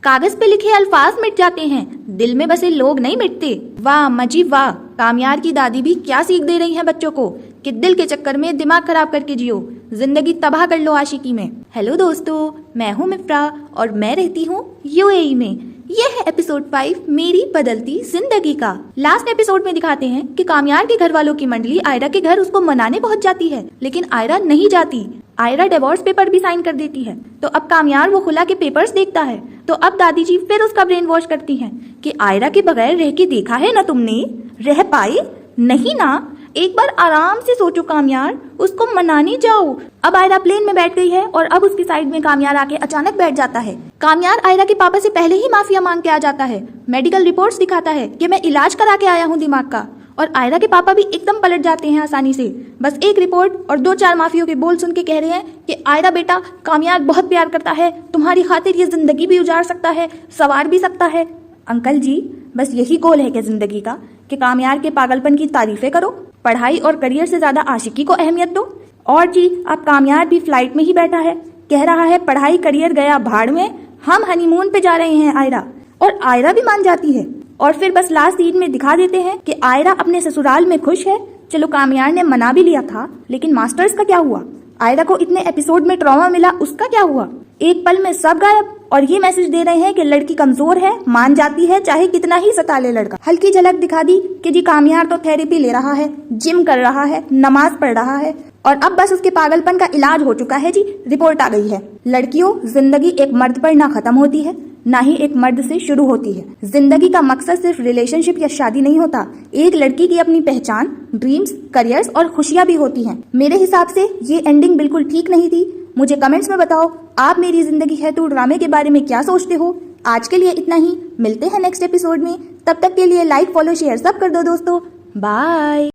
कागज पे लिखे अल्फाज मिट जाते हैं, दिल में बसे लोग नहीं मिटते। वाह मजी वाह, कामयार की दादी भी क्या सीख दे रही हैं बच्चों को कि दिल के चक्कर में दिमाग खराब करके जियो, जिंदगी तबाह कर लो आशिकी में। हेलो दोस्तों, मैं हूँ मिफ्रा और मैं रहती हूँ यूएई में। यह है एपिसोड 5 मेरी बदलती जिंदगी का। लास्ट एपिसोड में दिखाते हैं कि कामयार के घर वालों की मंडली आयरा के घर उसको मनाने पहुंच जाती है, लेकिन आयरा नहीं जाती। आयरा डिवोर्स पेपर भी साइन कर देती है। तो अब कामयार वो खुला के पेपर्स देखता है। तो अब दादी जी फिर उसका ब्रेन वॉश करती हैं कि आयरा के बगैर रह के देखा है ना तुमने, रह पाए नहीं ना, एक बार आराम से सोचो कामयार, उसको मनाने जाओ। अब आयरा प्लेन में बैठ गई है और अब उसकी साइड में कामयार आके अचानक बैठ जाता है। कामयार आयरा के पापा से पहले ही माफिया मांग के आ जाता है, मेडिकल रिपोर्ट्स दिखाता है कि मैं इलाज करा के आया हूँ दिमाग का। और आयरा के पापा भी एकदम पलट जाते हैं आसानी से। बस एक रिपोर्ट और 2-4 माफियों के बोल सुन के कह रहे हैं कि आयरा बेटा, कामयार बहुत प्यार करता है, तुम्हारी खातिर ये जिंदगी भी उजाड़ सकता है, संवार भी सकता है। अंकल जी, बस यही गोल है क्या जिंदगी का, कि कामयार के पागलपन की तारीफें करो, पढ़ाई और करियर से ज्यादा आशिकी को अहमियत दो। और जी, अब कामयार भी फ्लाइट में ही बैठा है, कह रहा है पढ़ाई करियर गया भाड़ में, हम हनीमून पे जा रहे हैं आयरा। और आयरा भी मान जाती है। और फिर बस लास्ट सीन में दिखा देते हैं कि आयरा अपने ससुराल में खुश है। चलो कामयार ने मना भी लिया था, लेकिन मास्टर्स का क्या हुआ? आयरा को इतने एपिसोड में ट्रॉमा मिला, उसका क्या हुआ? एक पल में सब गायब। और ये मैसेज दे रहे हैं कि लड़की कमजोर है, मान जाती है चाहे कितना ही सता ले लड़का। हल्की झलक दिखा दी कि जी कामयार तो थेरेपी ले रहा है, जिम कर रहा है, नमाज पढ़ रहा है और अब बस उसके पागलपन का इलाज हो चुका है जी, रिपोर्ट आ गई है। लड़कियों, जिंदगी एक मर्द पर ना खत्म होती है, ना ही एक मर्द से शुरू होती है। जिंदगी का मकसद सिर्फ रिलेशनशिप या शादी नहीं होता। एक लड़की की अपनी पहचान, ड्रीम्स, करियर्स और खुशियां भी होती हैं। मेरे हिसाब से ये एंडिंग बिल्कुल ठीक नहीं थी। मुझे कमेंट्स में बताओ आप मेरी जिंदगी है तू ड्रामे के बारे में क्या सोचते हो। आज के लिए इतना ही, मिलते हैं नेक्स्ट एपिसोड में। तब तक के लिए लाइक, फॉलो, शेयर सब कर दो दोस्तों। बाय।